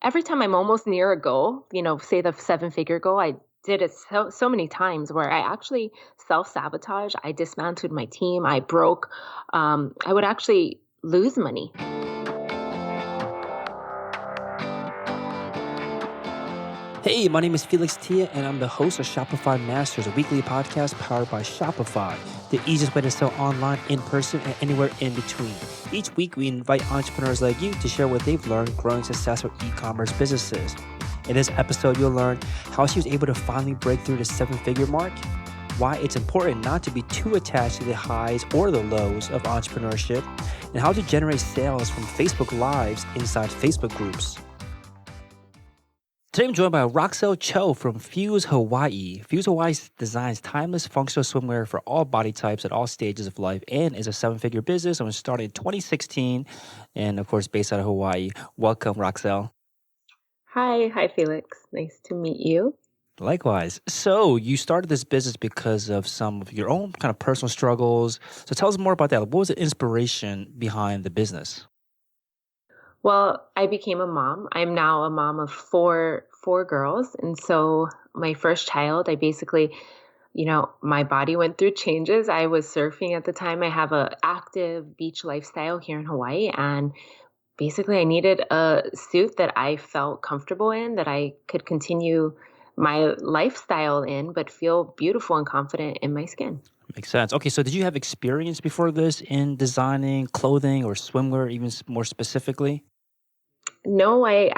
every time I'm almost near a goal, say the seven-figure goal, I did it so many times where I actually self-sabotage. I dismantled my team. I broke. I would actually lose money. Hey, my name is Felix Tia, and I'm the host of Shopify Masters, a weekly podcast powered by Shopify, the easiest way to sell online, in person, and anywhere in between. Each week, we invite entrepreneurs like you to share what they've learned growing successful e-commerce businesses. In this episode, you'll learn how she was able to finally break through the seven-figure mark, why it's important not to be too attached to the highs or the lows of entrepreneurship, and how to generate sales from Facebook Lives inside Facebook groups. Today I'm joined by Roxelle Cho from Fuse Hawaii. Fuse Hawaii designs timeless functional swimwear for all body types at all stages of life and is a seven-figure business. It was started in 2016 and, of course, based out of Hawaii. Welcome, Roxelle. Hi, Felix. Nice to meet you. Likewise. So you started this business because of some of your own kind of personal struggles. So tell us more about that. What was the inspiration behind the business? Well, I became a mom. I'm now a mom of four girls. And so my first child, I basically, my body went through changes. I was surfing at the time. I have a active beach lifestyle here in Hawaii. And basically I needed a suit that I felt comfortable in, that I could continue my lifestyle in, but feel beautiful and confident in my skin. Makes sense. Okay, so did you have experience before this in designing clothing or swimwear, even more specifically? No, I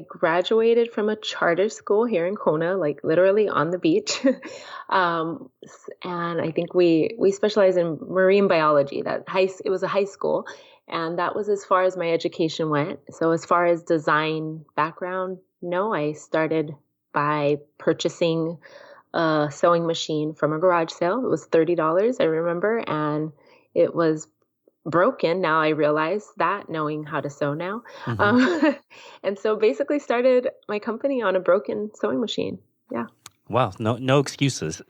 graduated from a charter school here in Kona, like literally on the beach. And I think we specialize in marine biology. It was a high school, and that was as far as my education went. So as far as design background, no, I started by purchasing a sewing machine from a garage sale. It was $30, I remember, and it was broken. Now I realize that, knowing how to sew now. Mm-hmm. And so basically started my company on a broken sewing machine. Yeah. Wow, no excuses.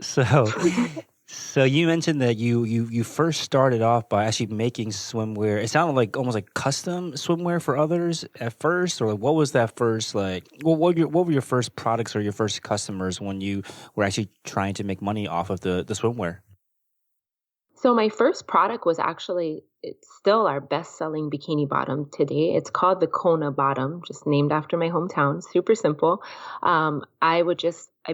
So you mentioned that you first started off by actually making swimwear. It sounded like almost like custom swimwear for others at first, or like what was that first like? What were your first products or your first customers when you were actually trying to make money off of the swimwear? So my first product was it's still our best-selling bikini bottom today. It's called the Kona bottom, just named after my hometown. Super simple. I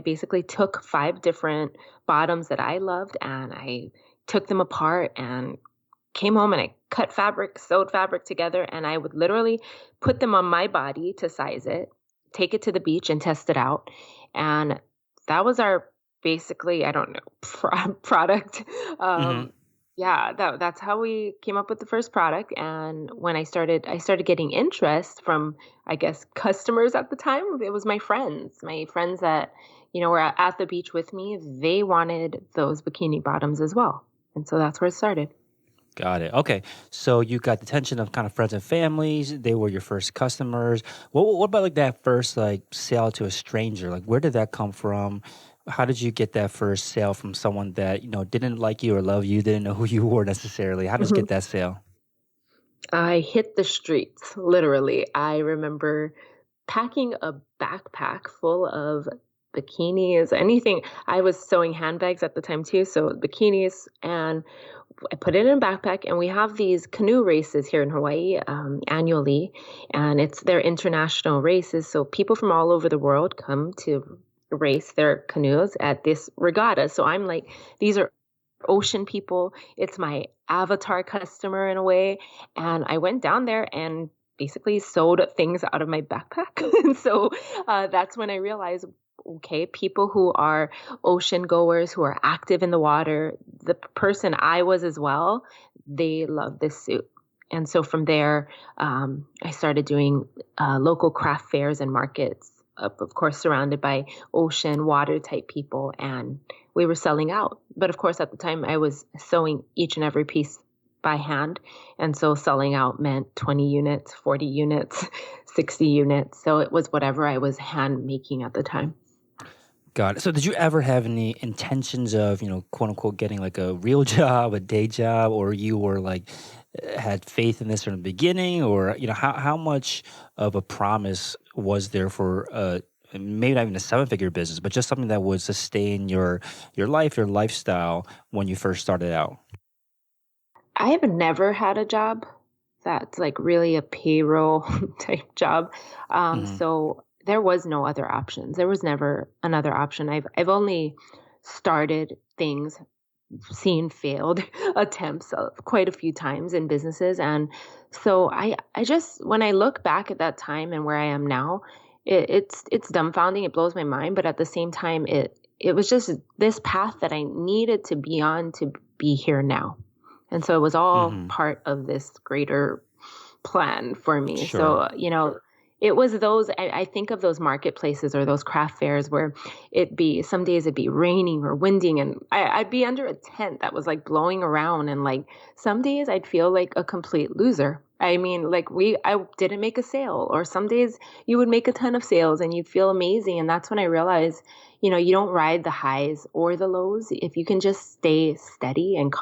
basically took 5 different bottoms that I loved, and I took them apart and came home and I cut fabric, sewed fabric together, and I would literally put them on my body to size it, take it to the beach and test it out. And that was our basically, I don't know, product. Mm-hmm. Yeah, that's how we came up with the first product. And when I started getting interest from, I guess, customers at the time. It was my friends that, were at the beach with me. They wanted those bikini bottoms as well. And so that's where it started. Got it. Okay. So you got the attention of kind of friends and families. They were your first customers. What about like that first like sale to a stranger? Like where did that come from? How did you get that first sale from someone that, didn't like you or love you, didn't know who you were necessarily? How did you get that sale? I hit the streets, literally. I remember packing a backpack full of bikinis, anything. I was sewing handbags at the time too, so bikinis, and I put it in a backpack. And we have these canoe races here in Hawaii annually, and they're international races. So people from all over the world come to race their canoes at this regatta. So I'm like, these are ocean people. It's my avatar customer in a way. And I went down there and basically sewed things out of my backpack. And so that's when I realized, okay, people who are ocean goers, who are active in the water, the person I was as well, they love this suit. And so from there, I started doing local craft fairs and markets, of course, surrounded by ocean water type people. And we were selling out. But of course, at the time, I was sewing each and every piece by hand. And so selling out meant 20 units, 40 units, 60 units. So it was whatever I was hand making at the time. Got it. So did you ever have any intentions of, quote unquote, getting like a real job, a day job, or you were like had faith in this from the beginning, or how much of a promise was there for maybe not even a seven-figure business, but just something that would sustain your life, your lifestyle when you first started out? I have never had a job that's like really a payroll type job. Hmm. So there was no other options. There was never another option. I've only started things, seen failed attempts quite a few times in businesses. And so I just, when I look back at that time and where I am now, it's dumbfounding. It blows my mind. But at the same time, it was just this path that I needed to be on to be here now. And so it was all Hmm. part of this greater plan for me. Sure. So, it was those, I think of those marketplaces or those craft fairs where some days it'd be raining or winding, and I'd be under a tent that was like blowing around. And like some days I'd feel like a complete loser. I mean, like I didn't make a sale, or some days you would make a ton of sales and you'd feel amazing. And that's when I realized, you don't ride the highs or the lows. If you can just stay steady and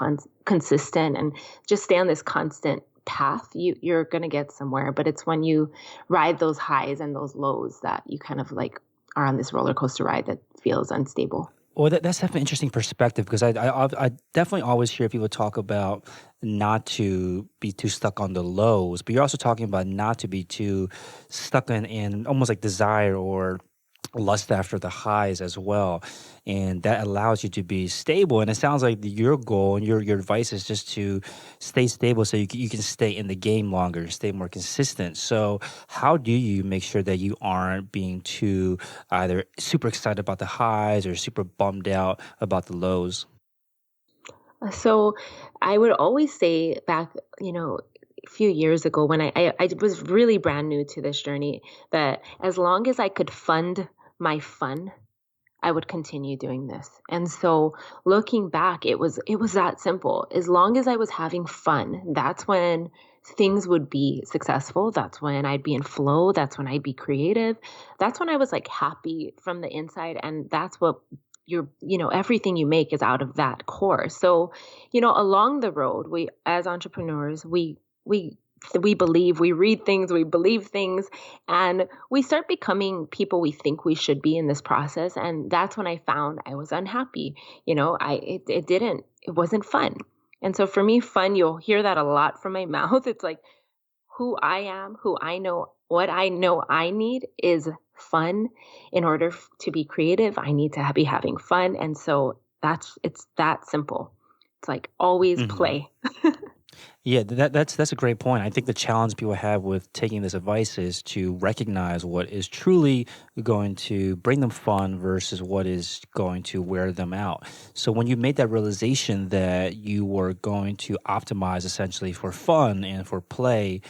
consistent and just stay on this constant path, you're going to get somewhere. But it's when you ride those highs and those lows that you kind of like are on this roller coaster ride that feels unstable. Well, that's definitely an interesting perspective, because I definitely always hear people talk about not to be too stuck on the lows, but you're also talking about not to be too stuck in almost like desire or lust after the highs as well, and that allows you to be stable. And it sounds like your goal and your advice is just to stay stable, so you can stay in the game longer, stay more consistent. So how do you make sure that you aren't being too either super excited about the highs or super bummed out about the lows? So I would always say back, a few years ago when I was really brand new to this journey, that as long as I could fund my fun, I would continue doing this. And so looking back, it was that simple. As long as I was having fun, that's when things would be successful. That's when I'd be in flow. That's when I'd be creative. That's when I was like happy from the inside. And that's what everything you make is out of that core. So, along the road, we as entrepreneurs, we believe, we read things, we believe things, and we start becoming people we think we should be in this process. And that's when I found I was unhappy. It wasn't fun. And so for me, fun, you'll hear that a lot from my mouth. It's like who I am, who I know, what I know I need is fun. In order to be creative, I need to be having fun. And so it's that simple. It's like always Hmm. play. Yeah, that's a great point. I think the challenge people have with taking this advice is to recognize what is truly going to bring them fun versus what is going to wear them out. So when you made that realization that you were going to optimize essentially for fun and for play,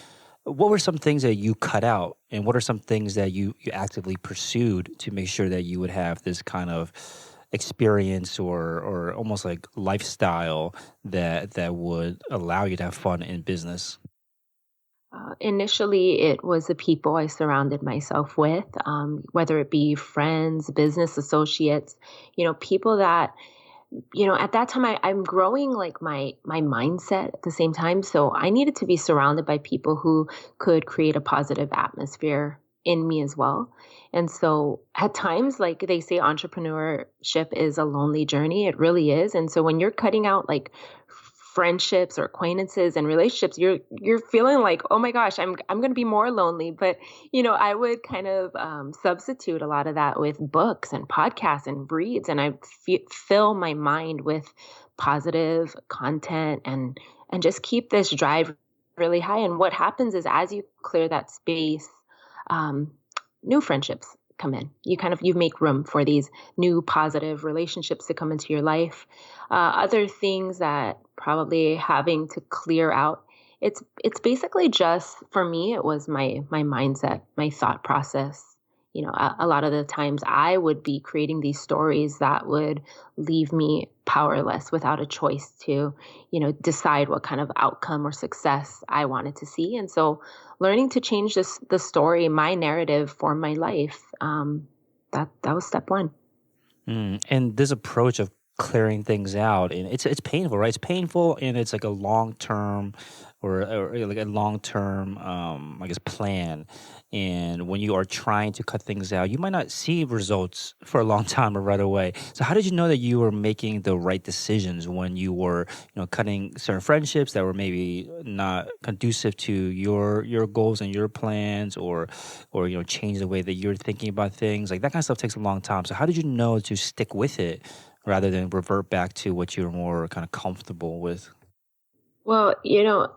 what were some things that you cut out, and what are some things that you actively pursued to make sure that you would have this kind of experience or almost like lifestyle that would allow you to have fun in business? Initially, it was the people I surrounded myself with, whether it be friends, business associates, people that, at that time I'm growing like my mindset at the same time. So I needed to be surrounded by people who could create a positive atmosphere in me as well. And so at times, like they say, entrepreneurship is a lonely journey. It really is. And so when you're cutting out like friendships or acquaintances and relationships, you're feeling like, oh my gosh, I'm going to be more lonely. But I would kind of substitute a lot of that with books and podcasts and reads, and I fill my mind with positive content and just keep this drive really high. And what happens is as you clear that space, um, new friendships come in. You make room for these new positive relationships to come into your life. Other things that probably having to clear out. It's basically just for me. It was my mindset, my thought process. A lot of the times I would be creating these stories that would leave me powerless without a choice to, decide what kind of outcome or success I wanted to see. And so learning to change the story, my narrative for my life, that was step one. And this approach of clearing things out, and it's painful, right? It's painful, and it's like a long term or like a long term, I guess, plan. And when you are trying to cut things out, you might not see results for a long time or right away. So how did you know that you were making the right decisions when you were, cutting certain friendships that were maybe not conducive to your goals and your plans, or change the way that you're thinking about things? Like that kind of stuff takes a long time. So how did you know to stick with it rather than revert back to what you're more kind of comfortable with? Well,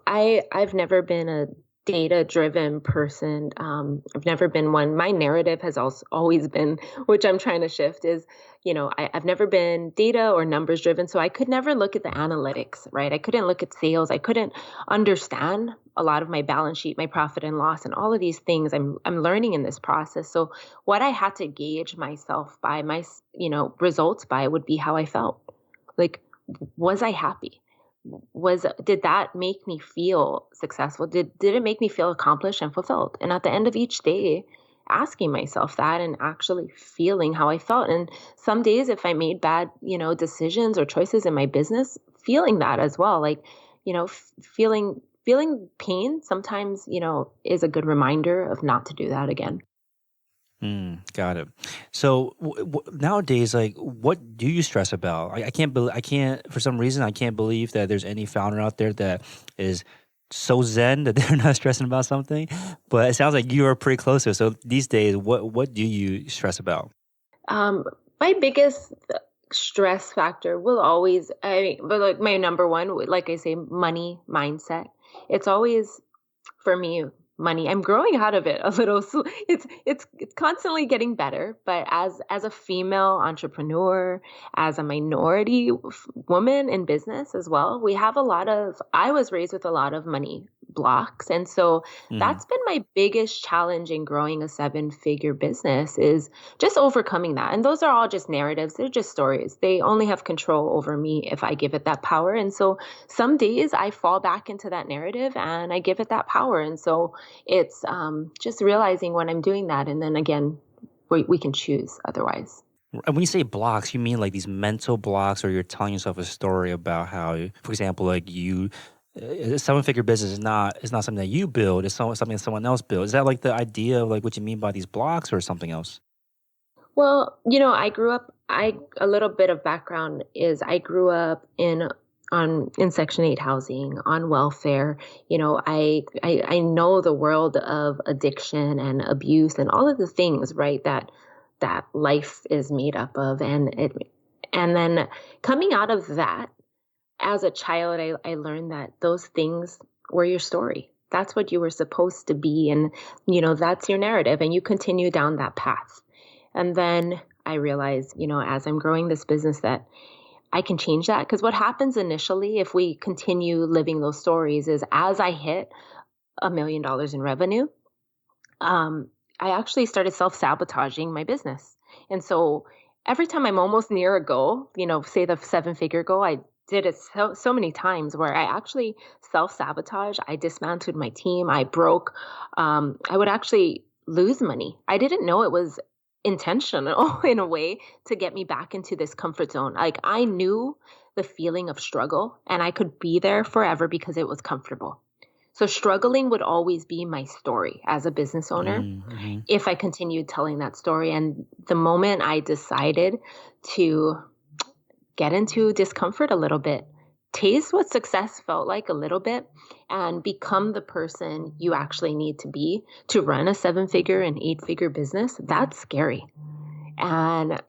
I've never been a data-driven person. I've never been one. My narrative has also always been, which I'm trying to shift, is, I've never been data or numbers driven. So I could never look at the analytics, right? I couldn't look at sales. I couldn't understand a lot of my balance sheet, my profit and loss, and all of these things. I'm learning in this process. So what I had to gauge myself by, results by, would be how I felt. Like, was I happy? Did that make me feel successful? Did it make me feel accomplished and fulfilled? And at the end of each day, asking myself that and actually feeling how I felt. And some days, if I made bad, decisions or choices in my business, feeling that as well, like, feeling pain sometimes, is a good reminder of not to do that again. Got it. So nowadays, like, what do you stress about? I can't believe I can't for some reason I can't believe that there's any founder out there that is so zen that they're not stressing about something. But it sounds like you are pretty close to it. So these days, what do you stress about? Um, my biggest stress factor will always, but like my number one, like I say, money mindset. It's always for me money. I'm growing out of it a little. So it's constantly getting better. But as a female entrepreneur, as a minority woman in business as well, we have a lot of. I was raised with a lot of money blocks, and so Hmm. that's been my biggest challenge in growing a seven-figure business, is just overcoming that. And those are all just narratives. They're just stories. They only have control over me if I give it that power. And so some days I fall back into that narrative and I give it that power. And so it's just realizing when I'm doing that. And then again, we can choose otherwise. And when you say blocks, you mean like these mental blocks, or you're telling yourself a story about how, for example, like a seven-figure business is not something that you build; it's something that someone else builds. Is that like the idea of like what you mean by these blocks, or something else? Well, I grew up, a little bit of background is I grew up in Section 8 housing, on welfare. I know the world of addiction and abuse and all of the things, right, that life is made up of. And then coming out of that, as a child, I learned that those things were your story. That's what you were supposed to be. And, that's your narrative. And you continue down that path. And then I realized, as I'm growing this business, that I can change that. Because what happens initially, if we continue living those stories, is as I hit $1 million in revenue, um, I actually started self sabotaging my business. And so every time I'm almost near a goal, say the seven-figure goal, I did it so many times where I actually self sabotage. I dismantled my team. I broke. I would actually lose money. I didn't know it was intentional in a way to get me back into this comfort zone. Like, I knew the feeling of struggle and I could be there forever because it was comfortable. So struggling would always be my story as a business owner Mm-hmm. if I continued telling that story. And the moment I decided to get into discomfort a little bit, taste what success felt like a little bit, and become the person you actually need to be to run a seven-figure and eight-figure business, that's scary. And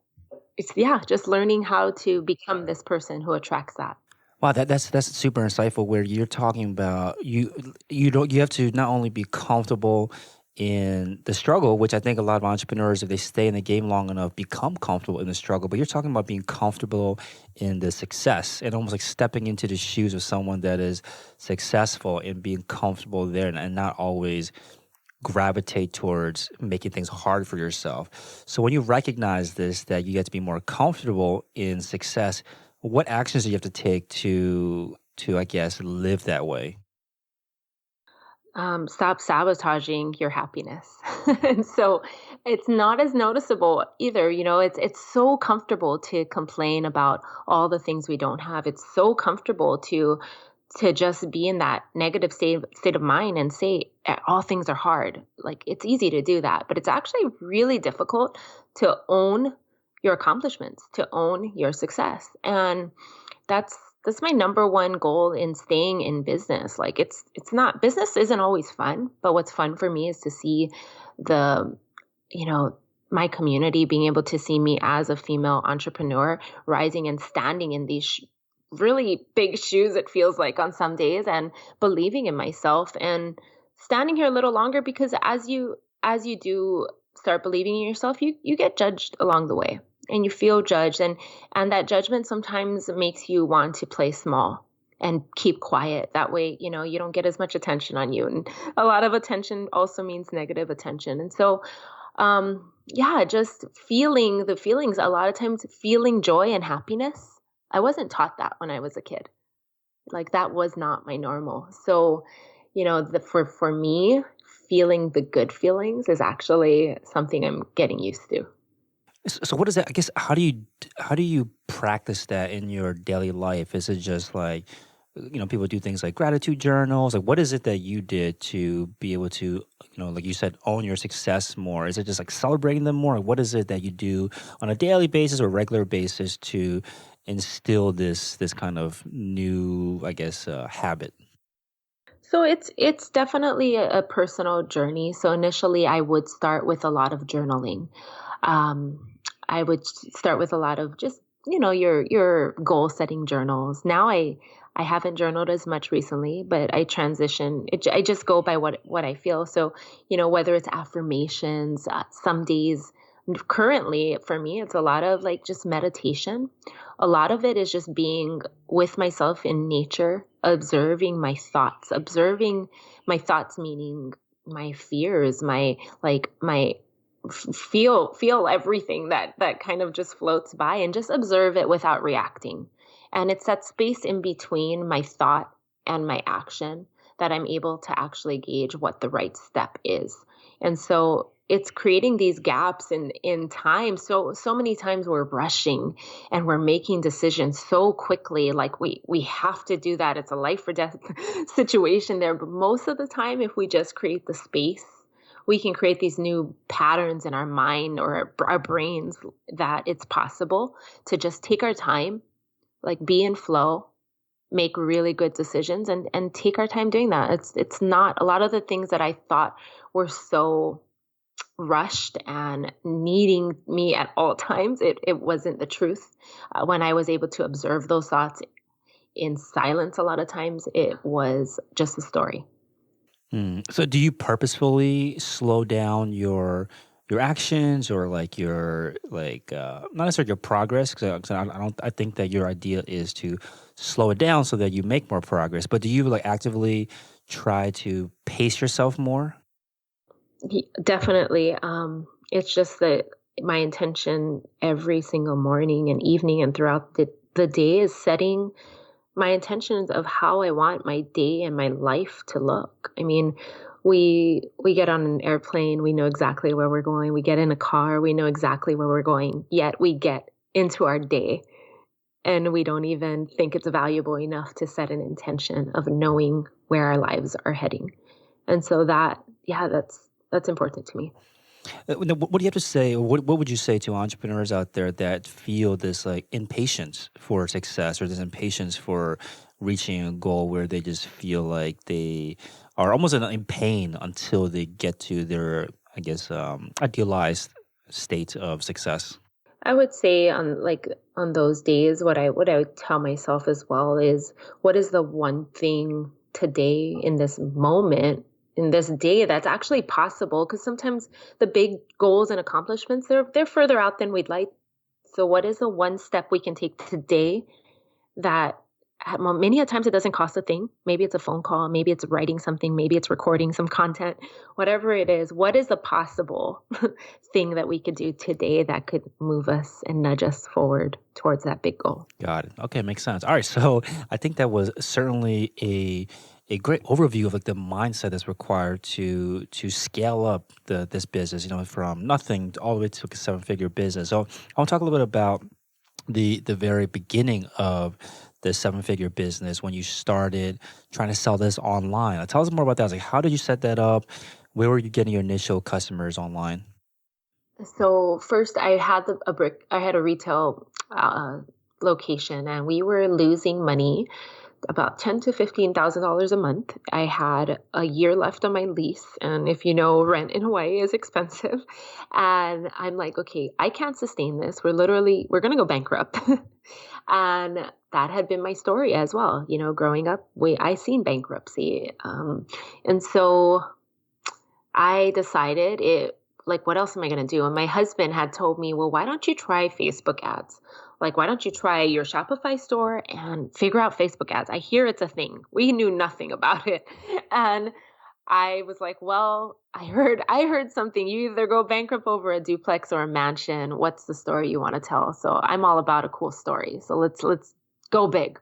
it's, yeah, just learning how to become this person who attracts that. Wow, that's super insightful. Where you're talking about you have to not only be comfortable in the struggle, which I think a lot of entrepreneurs, if they stay in the game long enough, become comfortable in the struggle. But you're talking about being comfortable in the success, and almost like stepping into the shoes of someone that is successful, and being comfortable there, and not always gravitate towards making things hard for yourself. So when you recognize this, that you get to be more comfortable in success, what actions do you have to take to I guess live that way? Stop sabotaging your happiness. And so it's not as noticeable either. It's so comfortable to complain about all the things we don't have. It's so comfortable to to just be in that negative state of mind and say all things are hard. Like it's easy to do that, but it's actually really difficult to own your accomplishments, to own your success. And that's that's my number one goal in staying in business. Like it's not business isn't always fun, but what's fun for me is to see the you know my community being able to see me as a female entrepreneur rising and standing in these really big shoes, it feels like on some days, and believing in myself and standing here a little longer, because as you do start believing in yourself, you get judged along the way, and you feel judged, and that judgment sometimes makes you want to play small and keep quiet. That way, you don't get as much attention on you, and a lot of attention also means negative attention. And so yeah, just feeling the feelings, a lot of times feeling joy and happiness. I wasn't taught that when I was a kid. Like that was not my normal. So, for me, feeling the good feelings is actually something I'm getting used to. So what is that? I guess how do you practice that in your daily life? Is it just like people do things like gratitude journals? Like what is it that you did to be able to like you said own your success more? Is it just like celebrating them more? Like, what is it that you do on a daily basis or regular basis to instill this kind of new habit? So it's definitely a personal journey. So initially, I would start with a lot of journaling. I would start with a lot of just your goal setting journals. Now I haven't journaled as much recently, but I transition. I just go by what I feel. So whether it's affirmations, some days. Currently, for me, it's a lot of like just meditation. A lot of it is just being with myself in nature, observing my thoughts, meaning my fears, my feel everything that kind of just floats by, and just observe it without reacting. And it's that space in between my thought and my action that I'm able to actually gauge what the right step is. And so it's creating these gaps in time. So many times we're rushing and we're making decisions so quickly, like we have to do that. It's a life or death situation there. But most of the time, if we just create the space, we can create these new patterns in our mind or our brains, that it's possible to just take our time, like be in flow, make really good decisions, and take our time doing that. It's not a lot of the things that I thought were so rushed and needing me at all times. It wasn't the truth. When I was able to observe those thoughts in silence, a lot of times it was just a story. So do you purposefully slow down your actions or like your not necessarily your progress? Because I think that your idea is to slow it down so that you make more progress. But do you like actively try to pace yourself more? Definitely. It's just that my intention every single morning and evening and throughout the day is setting my intentions of how I want my day and my life to look. I mean, we get on an airplane, we know exactly where we're going. We get in a car, we know exactly where we're going. Yet we get into our day and we don't even think it's valuable enough to set an intention of knowing where our lives are heading. And so yeah, that's important to me. What do you have to say? Or what would you say to entrepreneurs out there that feel this like impatience for success or this impatience for reaching a goal where they just feel like they are almost in pain until they get to their, idealized state of success? I would say on those days, what I would tell myself as well is, what is the one thing today in this moment, in this day, that's actually possible? Because sometimes the big goals and accomplishments, they're further out than we'd like. So what is the one step we can take today that many a times it doesn't cost a thing? Maybe it's a phone call, maybe it's writing something, maybe it's recording some content, whatever it is. What is the possible thing that we could do today that could move us and nudge us forward towards that big goal? Got it. Okay, makes sense. All right, so I think that was certainly a great overview of like the mindset that's required to scale up this business. From nothing all the way to a seven figure business. So I want to talk a little bit about the very beginning of this seven-figure business when you started trying to sell this online. Tell us more about that. Like, how did you set that up? Where were you getting your initial customers online? So first, I had a retail location, and we were losing money, about $10,000 to $15,000 a month. I had a year left on my lease, and if you know, rent in Hawaii is expensive. And I'm like, okay, I can't sustain this. We're gonna go bankrupt. And that had been my story as well. You know, growing up, I seen bankruptcy, and so I decided like, what else am I going to do? And my husband had told me, well, why don't you try Facebook ads? Like, why don't you try your Shopify store and figure out Facebook ads? I hear it's a thing. We knew nothing about it. And I was like, well, I heard something. You either go bankrupt over a duplex or a mansion. What's the story you want to tell? So I'm all about a cool story. So let's go big.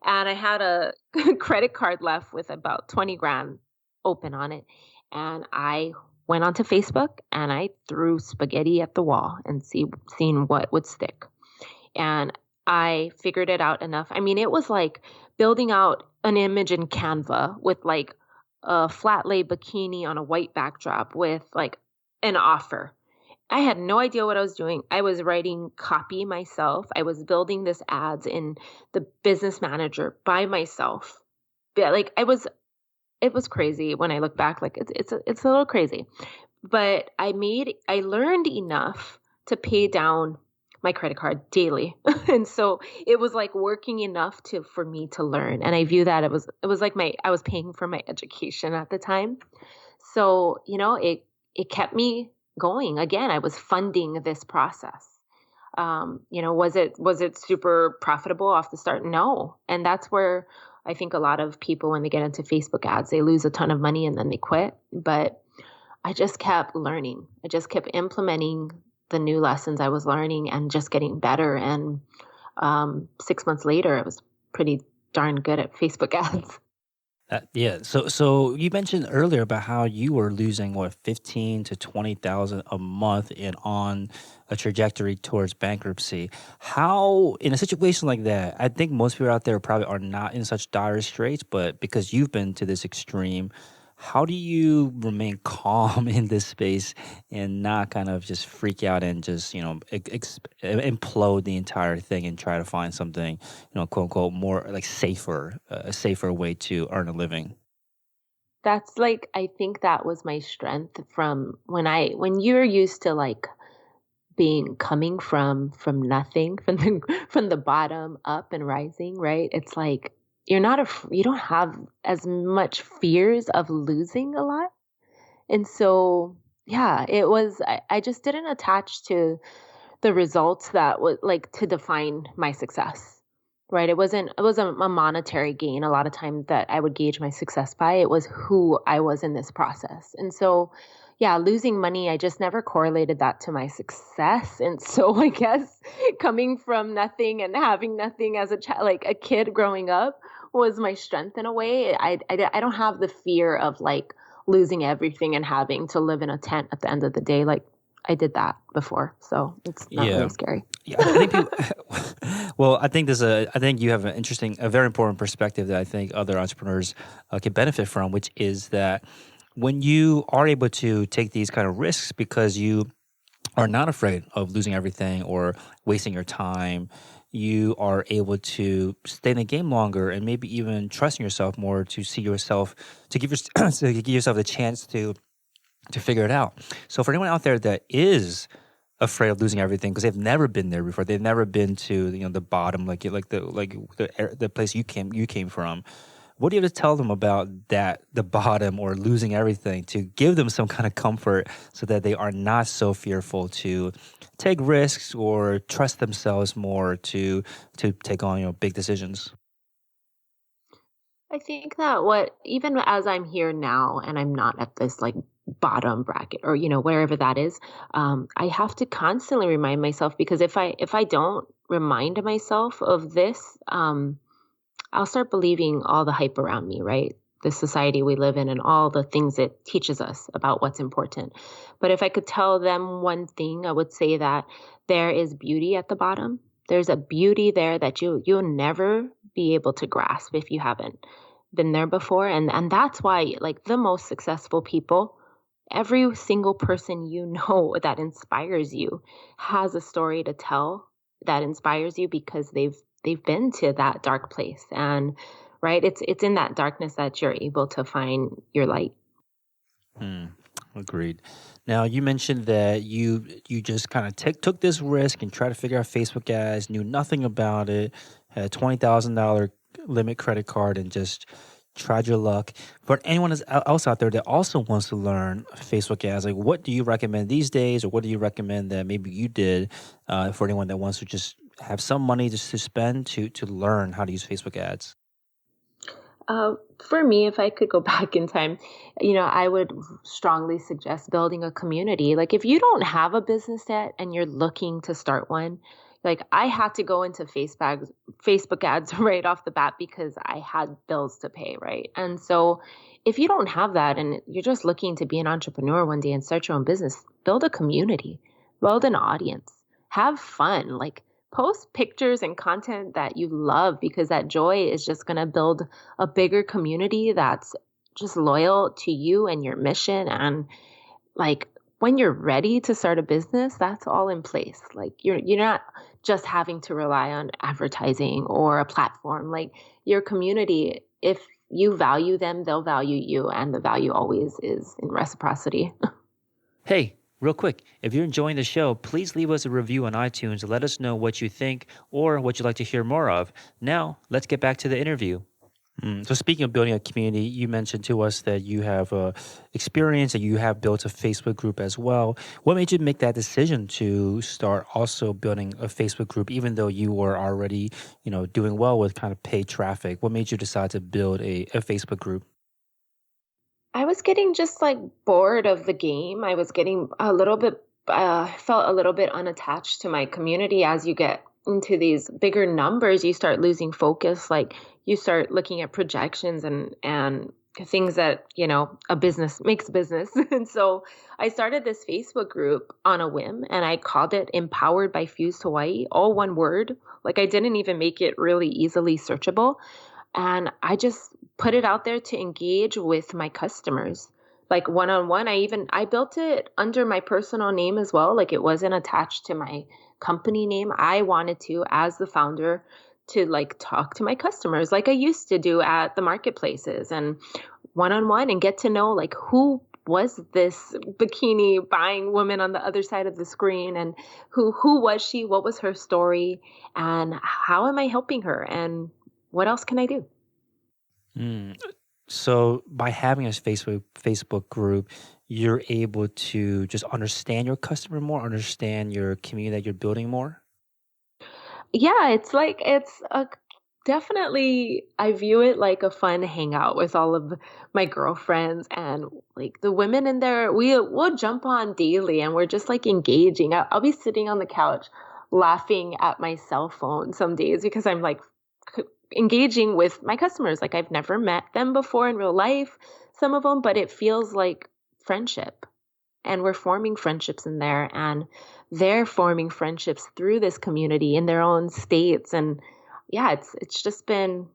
And I had a credit card left with about 20 grand open on it. And I went onto Facebook and I threw spaghetti at the wall and seeing what would stick. And I figured it out enough. I mean, it was like building out an image in Canva with like a flat lay bikini on a white backdrop with like an offer. I had no idea what I was doing. I was writing copy myself. I was building this ads in the Business Manager by myself. Yeah, like it was crazy when I look back. Like it's a little crazy, but I learned enough to pay down my credit card daily, and so it was like working enough for me to learn. And I view that it was like I was paying for my education at the time. So it kept me going. Again, I was funding this process. Was it super profitable off the start? No. And that's where I think a lot of people, when they get into Facebook ads, they lose a ton of money and then they quit. But I just kept learning. I just kept implementing the new lessons I was learning and just getting better. And 6 months later, I was pretty darn good at Facebook ads. Yeah. So you mentioned earlier about how you were losing what 15 to 20,000 a month and on a trajectory towards bankruptcy. How in a situation like that, I think most people out there probably are not in such dire straits, but because you've been to this extreme, how do you remain calm in this space and not kind of just freak out and just implode the entire thing and try to find something quote unquote more like a safer way to earn a living? That's like, I think that was my strength from when you're used to like coming from nothing, from the bottom up and rising, right? It's like you don't have as much fears of losing a lot. And so, yeah, I just didn't attach to the results that would like to define my success. Right? It wasn't a monetary gain a lot of time that I would gauge my success by. It was who I was in this process. And so, yeah, losing money, I just never correlated that to my success. And so I guess coming from nothing and having nothing as a child, like a kid growing up, was my strength in a way. I don't have the fear of like losing everything and having to live in a tent at the end of the day. Like I did that before, so it's not Yeah. really scary. Yeah, I think people, well, I think you have a very important perspective that I think other entrepreneurs can benefit from, which is that when you are able to take these kind of risks because you are not afraid of losing everything or wasting your time, you are able to stay in the game longer and maybe even trust in yourself more to see yourself, to give yourself the chance to figure it out. So for anyone out there that is afraid of losing everything because they've never been there before, they've never been to the bottom, the place you came from, what do you have to tell them about that, the bottom or losing everything, to give them some kind of comfort so that they are not so fearful to take risks or trust themselves more to take on big decisions? I think that even as I'm here now and I'm not at this like bottom bracket or, wherever that is, I have to constantly remind myself, because if I don't remind myself of this, I'll start believing all the hype around me, right? The society we live in and all the things it teaches us about what's important. But if I could tell them one thing, I would say that there is beauty at the bottom. There's a beauty there that you'll never be able to grasp if you haven't been there before. And that's why like the most successful people, every single person you know that inspires you has a story to tell that inspires you because they've been to that dark place. And right, it's in that darkness that you're able to find your light. Hmm. Agreed. Now you mentioned that you just kind of took this risk and tried to figure out Facebook ads, knew nothing about it, had a $20,000 limit credit card, and just tried your luck. For anyone else out there that also wants to learn Facebook ads, like what do you recommend these days, or what do you recommend that maybe you did for anyone that wants to just have some money just to spend to learn how to use Facebook ads? For me, if I could go back in time, I would strongly suggest building a community. Like, if you don't have a business yet and you're looking to start one, like I had to go into Facebook ads right off the bat because I had bills to pay, right? And so, if you don't have that and you're just looking to be an entrepreneur one day and start your own business, build a community, build an audience, have fun. Like, post pictures and content that you love because that joy is just going to build a bigger community that's just loyal to you and your mission. And like when you're ready to start a business, that's all in place. Like you're not just having to rely on advertising or a platform. Like your community, if you value them, they'll value you, and the value always is in reciprocity. Hey, real quick, if you're enjoying the show, please leave us a review on iTunes to let us know what you think or what you'd like to hear more of. Now, let's get back to the interview. So speaking of building a community, you mentioned to us that you have experience and you have built a Facebook group as well. What made you make that decision to start also building a Facebook group, even though you were already, doing well with kind of paid traffic? What made you decide to build a Facebook group? I was getting just like bored of the game. I was getting a little bit, felt a little bit unattached to my community. As you get into these bigger numbers, you start losing focus. Like you start looking at projections and things that, a business makes business. And so I started this Facebook group on a whim and I called it Empowered by Fused Hawaii, all one word. Like I didn't even make it really easily searchable. And I just put it out there to engage with my customers, like one on one. I built it under my personal name as well. Like it wasn't attached to my company name. I wanted to, as the founder, to like talk to my customers like I used to do at the marketplaces and one on one, and get to know like who was this bikini buying woman on the other side of the screen, and who was she, what was her story, and how am I helping her, and what else can I do? Mm. So by having a Facebook group, you're able to just understand your customer more, understand your community that you're building more. Yeah, it's like it's a definitely I view it like a fun hangout with all of my girlfriends, and like the women in there. We'll jump on daily and we're just like engaging. I'll be sitting on the couch laughing at my cell phone some days because I'm like engaging with my customers. Like I've never met them before in real life, some of them, but it feels like friendship. And we're forming friendships in there, and they're forming friendships through this community in their own states. And yeah, it's just been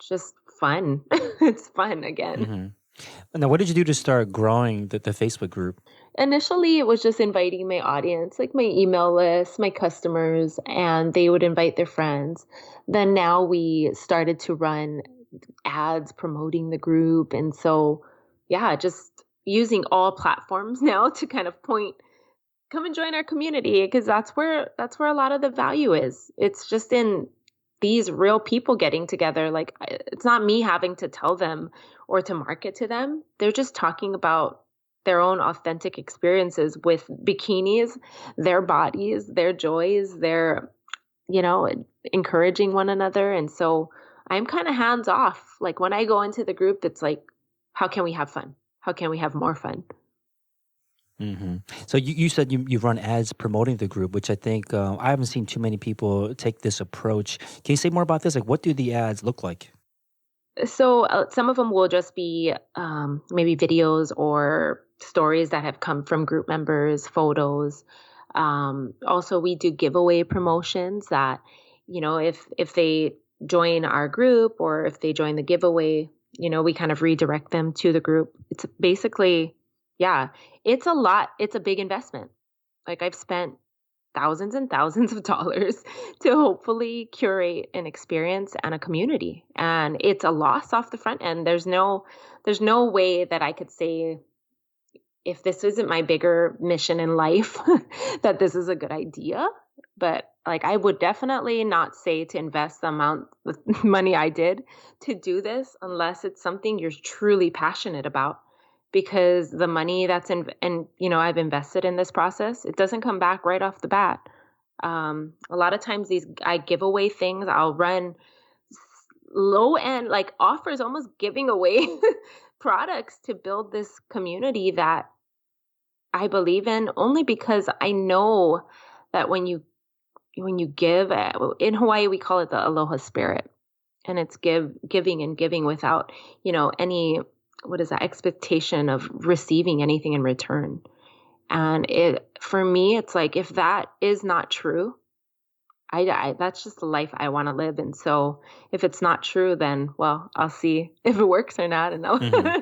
just fun. It's fun again. Hmm. Now, what did you do to start growing the Facebook group? Initially, it was just inviting my audience, like my email list, my customers, and they would invite their friends. Then now we started to run ads promoting the group. And so, yeah, just using all platforms now to kind of point, come and join our community, because that's where a lot of the value is. It's just in these real people getting together. Like it's not me having to tell them or to market to them. They're just talking about their own authentic experiences with bikinis, their bodies, their joys, their, you know, encouraging one another. And so I'm kind of hands off. Like when I go into the group, it's like, how can we have fun? How can we have more fun? Hmm. So you said you run ads promoting the group, which I think I haven't seen too many people take this approach. Can you say more about this? Like, what do the ads look like? So some of them will just be maybe videos or stories that have come from group members, photos. Also, we do giveaway promotions that, if they join our group or if they join the giveaway, we kind of redirect them to the group. It's basically, yeah, it's a lot. It's a big investment. Like I've spent thousands and thousands of dollars to hopefully curate an experience and a community. And it's a loss off the front end. There's no way that I could say if this isn't my bigger mission in life that this is a good idea. But like I would definitely not say to invest the amount of money I did to do this unless it's something you're truly passionate about. Because the money that's in and I've invested in this process, it doesn't come back right off the bat. A lot of times these I give away things. I'll run low end like offers, almost giving away products to build this community that I believe in, only because I know that when you give, in Hawaii we call it the aloha spirit, and it's giving and giving without any, what is that, expectation of receiving anything in return. And it, for me, it's like if that is not true, I that's just the life I want to live. And so if it's not true, then well, I'll see if it works or not, and I'll Hmm.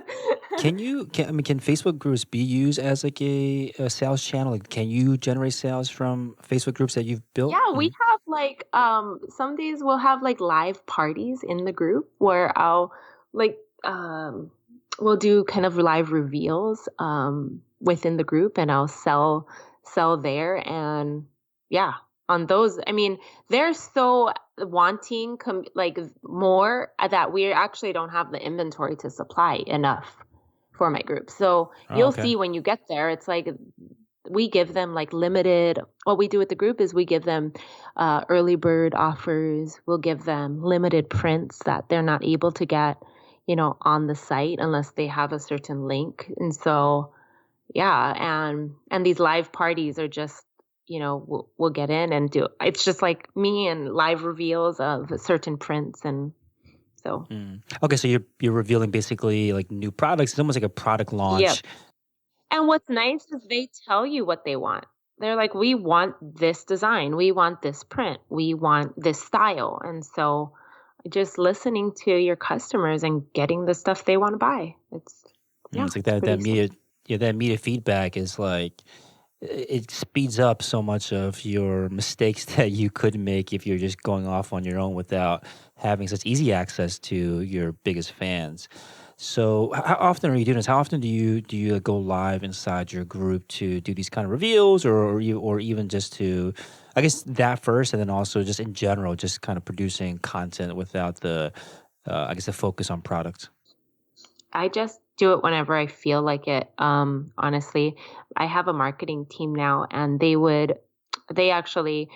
Can Facebook groups be used as like a sales channel? Like, can you generate sales from Facebook groups that you've built? Yeah, we have like some days we'll have like live parties in the group where I'll like we'll do kind of live reveals within the group, and I'll sell there. And yeah, on those, I mean, they're so wanting like more that we actually don't have the inventory to supply enough for my group. So Oh, you'll okay. see when you get there, it's like we give them like limited, what we do with the group is we give them early bird offers. We'll give them limited prints that they're not able to get on the site unless they have a certain link. And so yeah, and these live parties are just, we'll get in and do, it's just like me and live reveals of certain prints. And so Mm. Okay, so you're revealing basically like new products. It's almost like a product yeah. launch. And what's nice is they tell you what they want. They're like, we want this design, we want this print, we want this style. And so just listening to your customers and getting the stuff they want to buy. Yeah, It's like it's that pretty simple. immediate, yeah, that immediate feedback is like it speeds up so much of your mistakes that you could make if you're just going off on your own without having such easy access to your biggest fans. So how often are you doing this? How often do you go live inside your group to do these kind of reveals, or even just to, I guess that first, and then also just in general, just kind of producing content without the, I guess the focus on product. I just do it whenever I feel like it. Honestly, I have a marketing team now, and they actually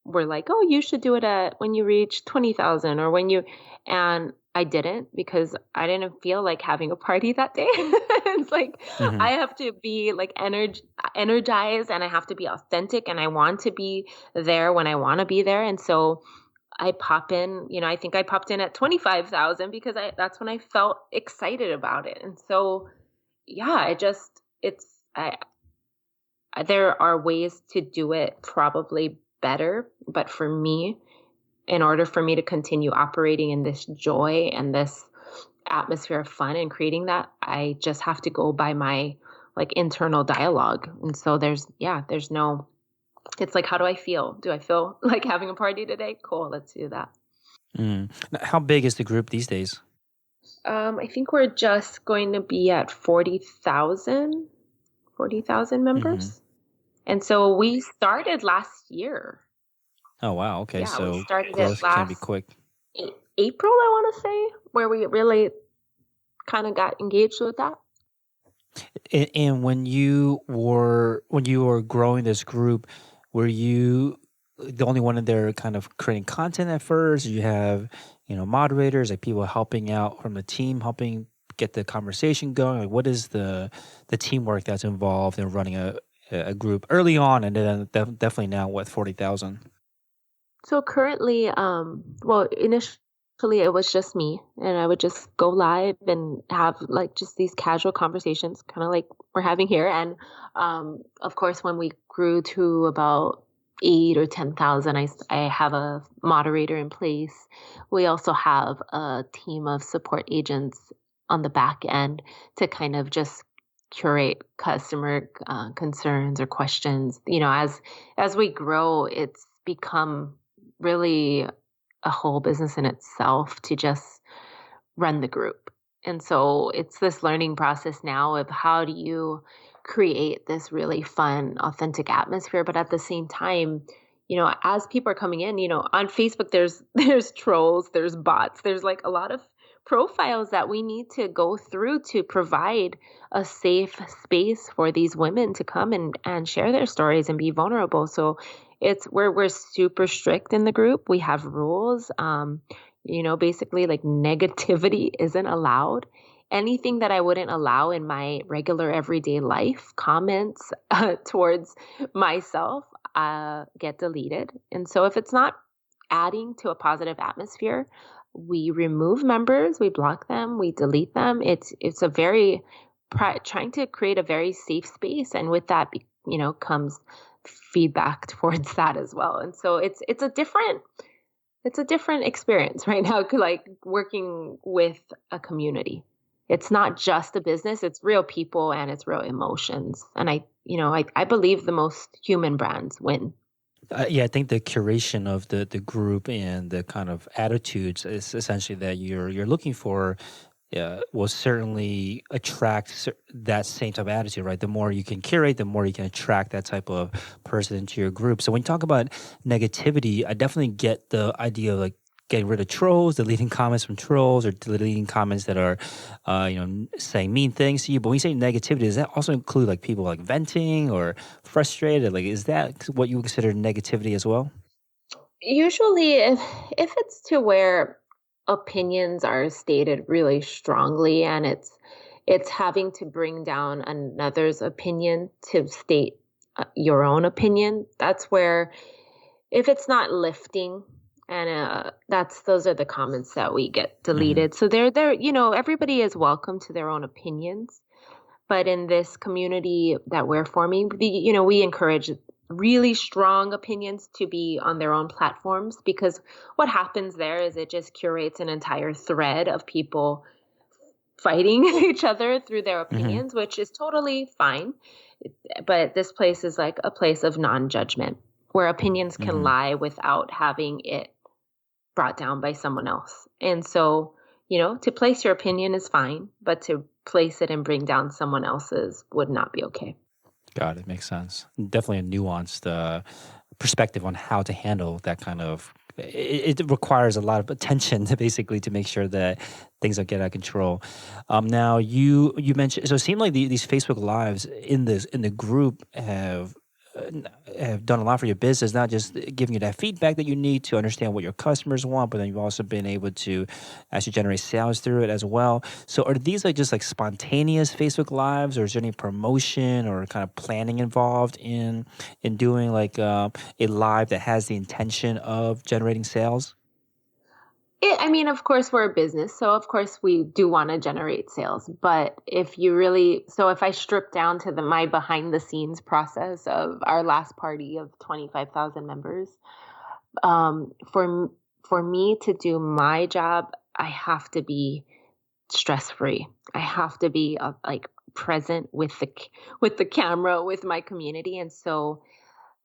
were like, "Oh, you should do it at when you reach 20,000 or when you," and I didn't because I didn't feel like having a party that day. It's like Hmm. I have to be like energized, and I have to be authentic, and I want to be there when I want to be there. And so I pop in, I think I popped in at 25,000 because that's when I felt excited about it. And so, yeah, it's, there are ways to do it probably better. But for me, in order for me to continue operating in this joy and this atmosphere of fun and creating that, I just have to go by my like internal dialogue. And so there's no, it's like, how do I feel? Do I feel like having a party today? Cool, let's do that. Mm. Now, how big is the group these days? I think we're just going to be at 40,000 Hmm. members. And so we started last year. Oh wow. Okay, Yeah, we so started it growth can be last quick. April, I want to say, where we really kind of got engaged with that. And when you were growing this group, were you the only one in there kind of creating content at first? Did you have, moderators, like people helping out from the team, helping get the conversation going? Like, what is the teamwork that's involved in running a group early on, and then definitely now what 40,000? So currently, well, initially it was just me, and I would just go live and have like just these casual conversations, kind of like we're having here. And of course, when we grew to about 8 or 10,000, I have a moderator in place. We also have a team of support agents on the back end to kind of just curate customer concerns or questions. As we grow, it's become really a whole business in itself to just run the group. And so it's this learning process now of how do you create this really fun, authentic atmosphere, but at the same time, as people are coming in, on Facebook there's trolls, there's bots, there's like a lot of profiles that we need to go through to provide a safe space for these women to come and share their stories and be vulnerable. So it's where we're super strict in the group. We have rules. Basically like negativity isn't allowed. Anything that I wouldn't allow in my regular everyday life, comments towards myself, get deleted. And so if it's not adding to a positive atmosphere, we remove members, we block them, we delete them. It's a very trying to create a very safe space, and with that, comes feedback towards that as well. And so it's a different experience right now, like working with a community. It's not just a business, it's real people and it's real emotions. And I believe the most human brands win. Yeah, I think the curation of the group and the kind of attitudes is essentially that you're looking for will certainly attract that same type of attitude, right? The more you can curate, the more you can attract that type of person into your group. So when you talk about negativity, I definitely get the idea of like getting rid of trolls, deleting comments from trolls, or deleting comments that are, saying mean things to you. But when you say negativity, does that also include like people like venting or frustrated? Like, is that what you would consider negativity as well? Usually if it's to where opinions are stated really strongly and it's having to bring down another's opinion to state your own opinion, that's where, if it's not lifting, and that's those are the comments that we get Hmm. deleted. So they're everybody is welcome to their own opinions, but in this community that we're forming, we encourage really strong opinions to be on their own platforms, because what happens there is it just curates an entire thread of people fighting each other through their Hmm. opinions, which is totally fine. But this place is like a place of non-judgment where opinions can Hmm. lie without having it brought down by someone else. And so, to place your opinion is fine, but to place it and bring down someone else's would not be okay. Got it. Makes sense. Definitely a nuanced perspective on how to handle that kind of. It requires a lot of attention to basically to make sure that things don't get out of control. Now you mentioned, so it seemed like these Facebook lives in the group have done a lot for your business, not just giving you that feedback that you need to understand what your customers want, but then you've also been able to actually generate sales through it as well. So are these like just like spontaneous Facebook lives, or is there any promotion or kind of planning involved in doing like a live that has the intention of generating sales? I mean, of course, we're a business, so of course we do want to generate sales. But if I strip down to my behind the scenes process of our last party of 25,000 members, um, for for me to do my job, I have to be stress free. I have to be like present with with the camera, with my community, and so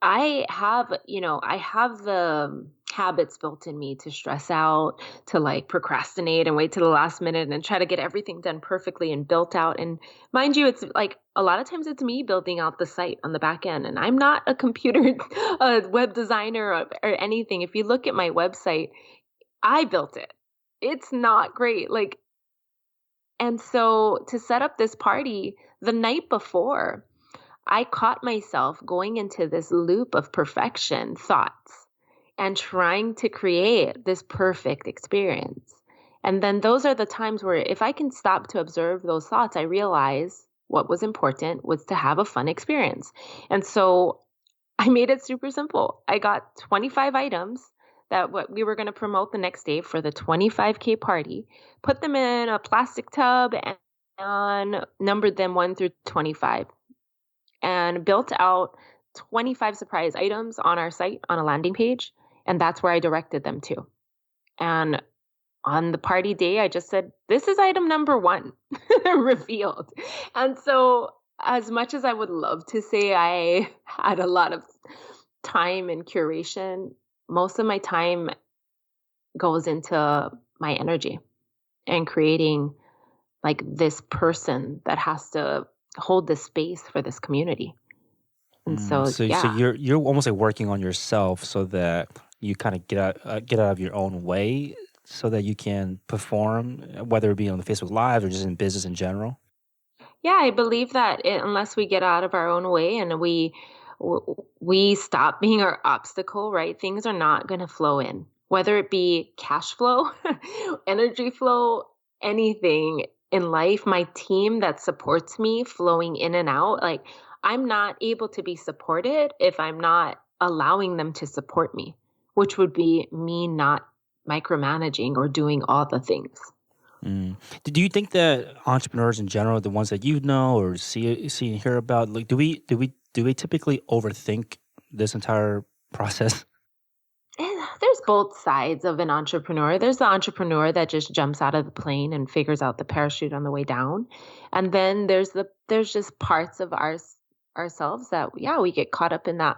I have the habits built in me to stress out, to like procrastinate and wait to the last minute and try to get everything done perfectly and built out. And mind you, it's like a lot of times it's me building out the site on the back end, and I'm not a computer web designer or anything. If you look at my website, I built it. It's not great. Like, and so to set up this party the night before, I caught myself going into this loop of perfection thoughts and trying to create this perfect experience. And then those are the times where if I can stop to observe those thoughts, I realize what was important was to have a fun experience. And so I made it super simple. I got 25 items that what we were going to promote the next day for the 25K party, put them in a plastic tub and numbered them 1 through 25 and built out 25 surprise items on our site on a landing page, and that's where I directed them to. And on the party day, I just said, "This is item number 1," revealed. And so, as much as I would love to say I had a lot of time and curation, most of my time goes into my energy and creating, like, this person that has to hold this space for this community. And so, So yeah. you're almost like working on yourself so that you kind of get out of your own way so that you can perform, whether it be on the Facebook Live or just in business in general. Yeah, I believe that unless we get out of our own way and we stop being our obstacle, right? Things are not going to flow in, whether it be cash flow, energy flow, anything in life. My team that supports me flowing in and out, like I'm not able to be supported if I'm not allowing them to support me, which would be me not micromanaging or doing all the things. Mm. Do you think that entrepreneurs in general, the ones that you know or see and hear about, like do we typically overthink this entire process? There's both sides of an entrepreneur. There's the entrepreneur that just jumps out of the plane and figures out the parachute on the way down. And then there's just parts of ourselves that, yeah, we get caught up in that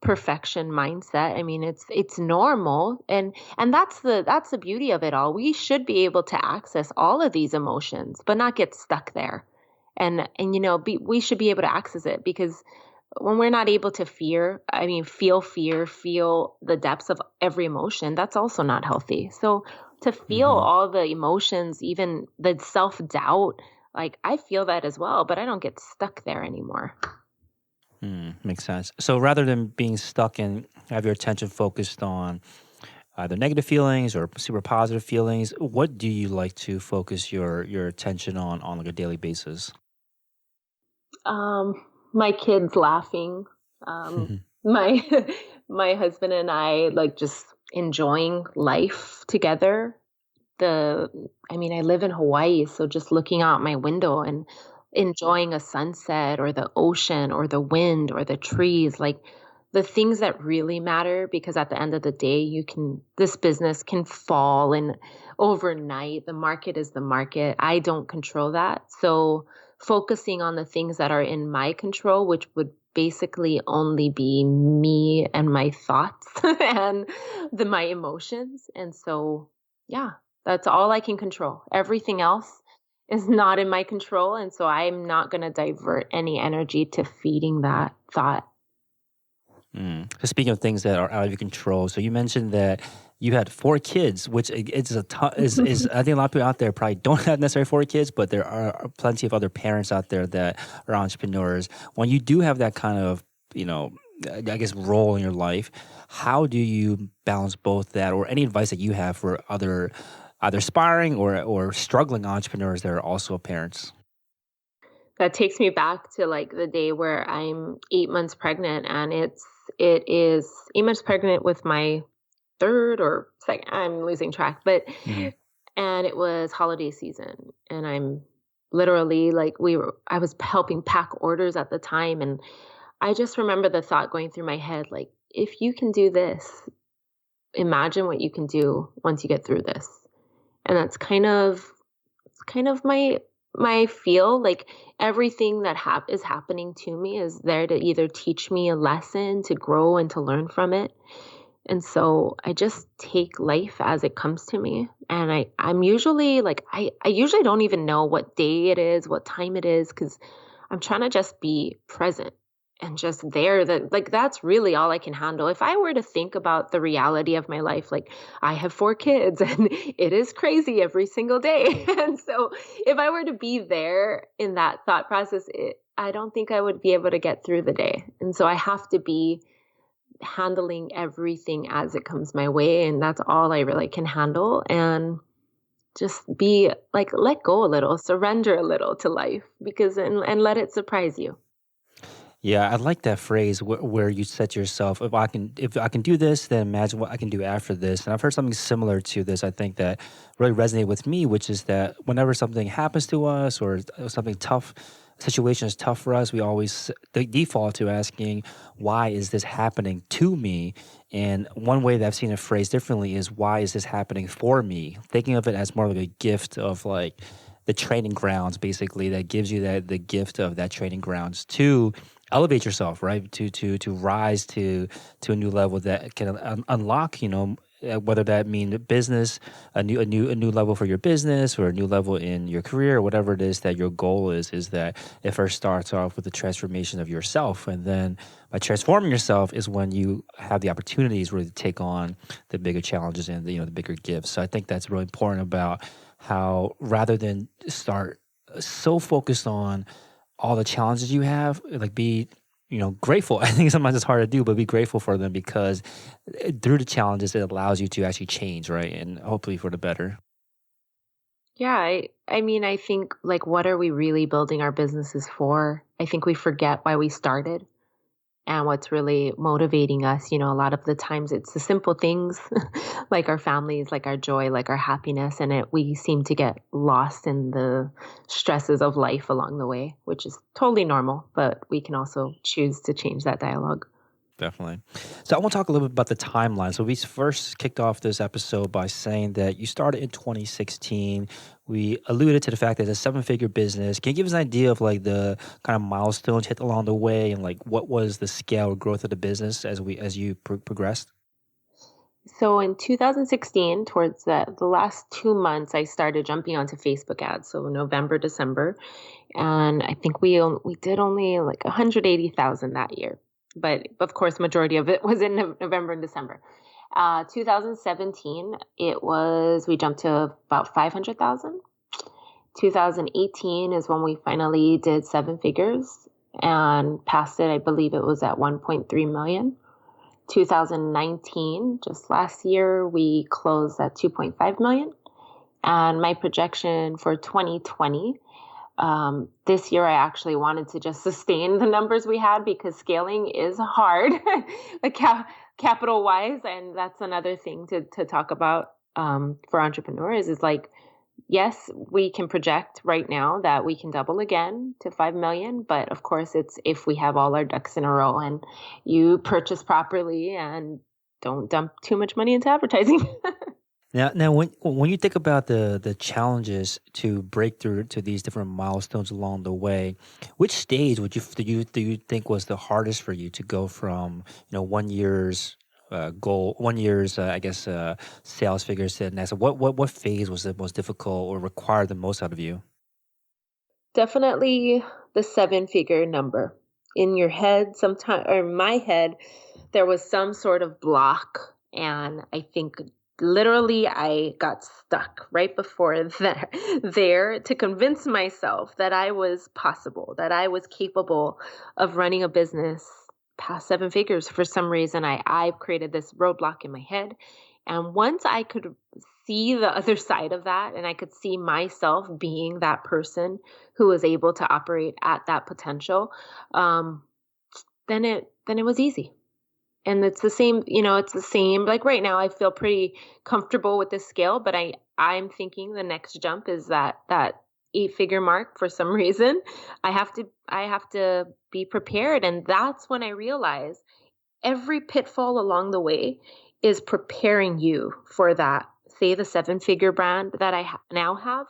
perfection mindset. I mean, it's normal, and that's the beauty of it all. We should be able to access all of these emotions, but not get stuck there. And we should be able to access it, because when we're not able to feel fear, feel the depths of every emotion, that's also not healthy. So to feel Hmm. all the emotions, even the self-doubt, like I feel that as well, but I don't get stuck there anymore. Makes sense. So rather than being stuck and have your attention focused on either negative feelings or super positive feelings, what do you like to focus your attention on like a daily basis? My kids laughing, my my husband and I, like, just enjoying life together. The I mean, I live in Hawaii, so just looking out my window and enjoying a sunset or the ocean or the wind or the trees, like the things that really matter, because at the end of the day, this business can fall and overnight. The market is the market. I don't control that. So focusing on the things that are in my control, which would basically only be me and my thoughts and my emotions. And so, yeah, that's all I can control. Everything else is not in my control. And so I'm not going to divert any energy to feeding that thought. So speaking of things that are out of your control, so you mentioned that you had 4 kids, which it's a ton, is I think a lot of people out there probably don't have necessarily 4 kids, but there are plenty of other parents out there that are entrepreneurs. When you do have that kind of, you know, I guess role in your life, how do you balance both that, or any advice that you have for other either aspiring or struggling entrepreneurs that are also parents? That takes me back to like the day where I'm 8 months pregnant, and it is 8 months pregnant with my third or second, I'm losing track, but Hmm. and it was holiday season, and I'm literally like I was helping pack orders at the time, and I just remember the thought going through my head, like, if you can do this, imagine what you can do once you get through this. And that's kind of my feel, like everything that is happening to me is there to either teach me a lesson, to grow and to learn from it. And so I just take life as it comes to me. And I'm usually like, I usually don't even know what day it is, what time it is, because I'm trying to just be present and just there. That, like, that's really all I can handle. If I were to think about the reality of my life, like I have 4 kids and it is crazy every single day. And so if I were to be there in that thought process, I don't think I would be able to get through the day. And so I have to be handling everything as it comes my way, and that's all I really can handle. And just be like, let go a little, surrender a little to life, because and let it surprise you. Yeah, I like that phrase where you said to yourself, if I can do this, then imagine what I can do after this. And I've heard something similar to this. I think that really resonated with me, which is that whenever something happens to us or something tough, situation is tough for us, we always default to asking, why is this happening to me? And one way that I've seen it phrased differently is, why is this happening for me? Thinking of it as more like a gift of like the training grounds, basically, that gives you that the gift of that training grounds to elevate yourself, right? To rise to a new level that can unlock, whether that mean business, a new level for your business, or a new level in your career, or whatever it is that your goal is that it first starts off with the transformation of yourself, and then by transforming yourself is when you have the opportunities really to take on the bigger challenges and the bigger gifts. So I think that's really important about how, rather than start so focused on all the challenges you have, like be grateful. I think sometimes it's hard to do, but be grateful for them, because through the challenges, it allows you to actually change, right? And hopefully for the better. Yeah, I mean, I think, like, what are we really building our businesses for? I think we forget why we started and what's really motivating us. A lot of the times it's the simple things like our families, like our joy, like our happiness, and we seem to get lost in the stresses of life along the way, which is totally normal, but we can also choose to change that dialogue. Definitely. So I want to talk a little bit about the timeline. So we first kicked off this episode by saying that you started in 2016. We alluded to the fact that it's a seven-figure business. Can you give us an idea of like the kind of milestones hit along the way, and like what was the scale or growth of the business as you progressed? So in 2016, towards the last 2 months, I started jumping onto Facebook ads. So November, December, and I think we did only like 180,000 that year. But of course, majority of it was in November and December. 2017, we jumped to about 500,000. 2018 is when we finally did seven figures and passed it. I believe it was at 1.3 million. 2019, just last year, we closed at 2.5 million. And my projection for 2020, this year I actually wanted to just sustain the numbers we had, because scaling is hard, like capital wise. And that's another thing to talk about for entrepreneurs is like, yes, we can project right now that we can double again to 5 million. But of course, it's if we have all our ducks in a row and you purchase properly and don't dump too much money into advertising. Now, when you think about the challenges to break through to these different milestones along the way, which stage do you think was the hardest for you to go from 1 year's goal, 1 year's I guess sales figures to the next? What phase was the most difficult or required the most out of you? Definitely the seven figure number in your head. Sometime, or in my head, there was some sort of block. And I think literally I got stuck right before there to convince myself that I was possible, that I was capable of running a business past seven figures. For some reason, I've created this roadblock in my head. And once I could see the other side of that, and I could see myself being that person who was able to operate at that potential, um, then it was easy. And it's the same, it's the same. Like right now, I feel pretty comfortable with this scale, but I'm thinking the next jump is that 8 figure mark. For some reason, I have to be prepared, and that's when I realize every pitfall along the way is preparing you for that. Say the seven figure brand that I now have.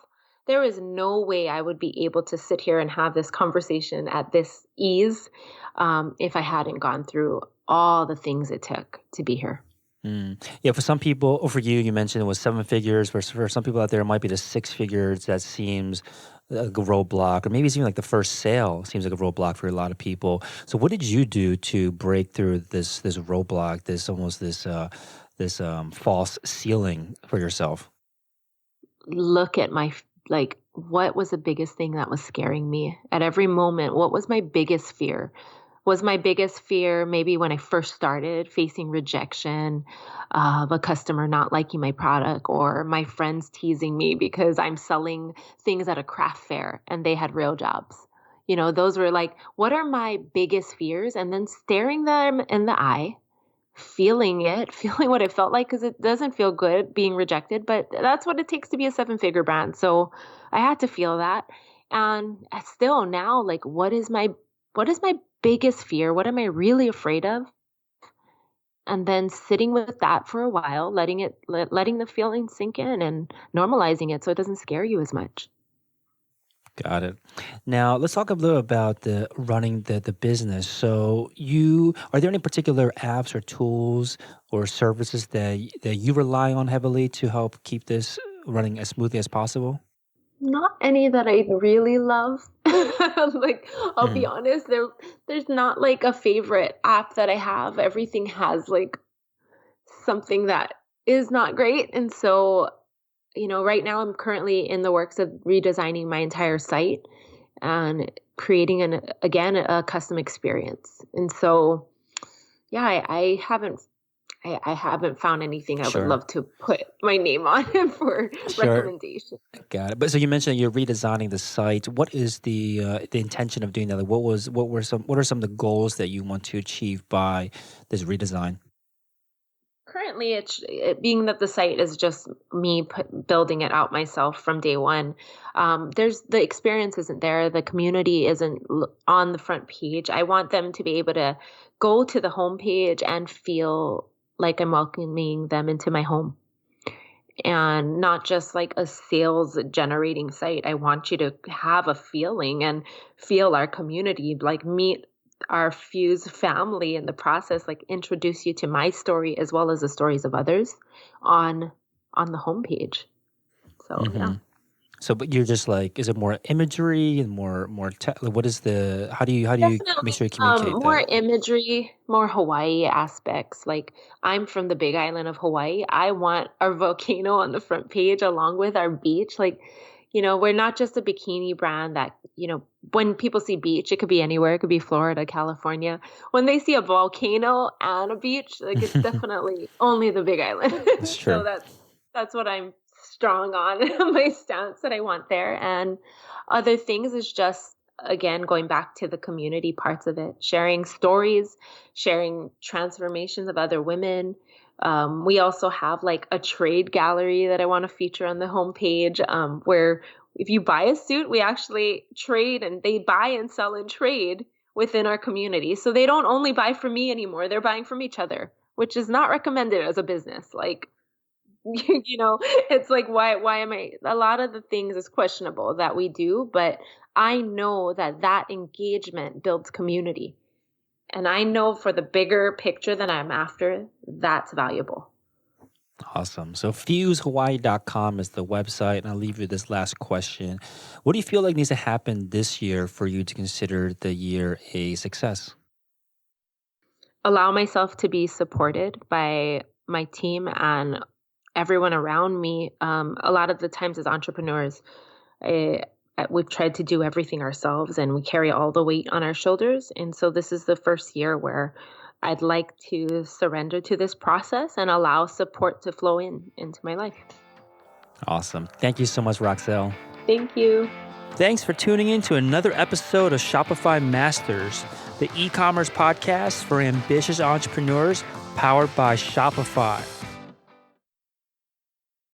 There is no way I would be able to sit here and have this conversation at this ease if I hadn't gone through all the things it took to be here. Yeah, for some people, or for you, you mentioned it was seven figures. For some people out there, it might be the six figures that seems like a roadblock, or maybe it's even like the first sale seems like a roadblock for a lot of people. So, what did you do to break through this roadblock, this false ceiling for yourself? Look at like, what was the biggest thing that was scaring me at every moment? What was my biggest fear? Was my biggest fear maybe when I first started facing rejection of a customer not liking my product, or my friends teasing me because I'm selling things at a craft fair and they had real jobs? Those were like, what are my biggest fears? And then staring them in the eye, feeling it, feeling what it felt like, because it doesn't feel good being rejected, but that's what it takes to be a seven figure brand. So I had to feel that. And still now, like, what is my biggest fear? What am I really afraid of? And then sitting with that for a while, letting the feeling sink in and normalizing it so it doesn't scare you as much. Got it. Now let's talk a little about the running the business. So are there any particular apps or tools or services that you rely on heavily to help keep this running as smoothly as possible? Not any that I really love. Like, I'll be Mm, honest, there's not like a favorite app that I have. Everything has like something that is not great. And so, right now I'm currently in the works of redesigning my entire site and creating again a custom experience. And so, yeah, I haven't found anything I would sure. love to put my name on for Sure. recommendation. Got it. But so you mentioned you're redesigning the site. What is the intention of doing that? Like, what are some of the goals that you want to achieve by this redesign? Currently, being that the site is just me building it out myself from day one. There's the experience isn't there. The community isn't on the front page. I want them to be able to go to the homepage and feel like I'm welcoming them into my home, and not just like a sales generating site. I want you to have a feeling and feel our community, like meet our Fuse family in the process, like introduce you to my story as well as the stories of others on on the homepage. So yeah. Hmm. So, but you're just like, is it more imagery and like, what is how do you make Definitely, sure you communicate more that? imagery, more Hawaii aspects. Like, I'm from the Big Island of Hawaii. I want our volcano on the front page along with our beach. Like, we're not just a bikini brand that, when people see beach, it could be anywhere. It could be Florida, California. When they see a volcano and a beach, like, it's definitely only the Big Island. That's So true. that's what I'm strong on, my stance that I want there. And other things is just, again, going back to the community parts of it, sharing stories, sharing transformations of other women. We also have like a trade gallery that I want to feature on the homepage, where if you buy a suit, we actually trade, and they buy and sell and trade within our community. So they don't only buy from me anymore, they're buying from each other, which is not recommended as a business. Like, it's like, why am I, a lot of the things is questionable that we do, but I know that that engagement builds community. And I know for the bigger picture that I'm after, that's valuable. Awesome. So fusehawaii.com is the website. And I'll leave you this last question. What do you feel like needs to happen this year for you to consider the year a success? Allow myself to be supported by my team and everyone around me. A lot of the times as entrepreneurs, eh, we've tried to do everything ourselves and we carry all the weight on our shoulders. And so this is the first year where I'd like to surrender to this process and allow support to flow into my life. Awesome. Thank you so much, Roxelle. Thank you. Thanks for tuning in to another episode of Shopify Masters, the e commerce podcast for ambitious entrepreneurs powered by Shopify.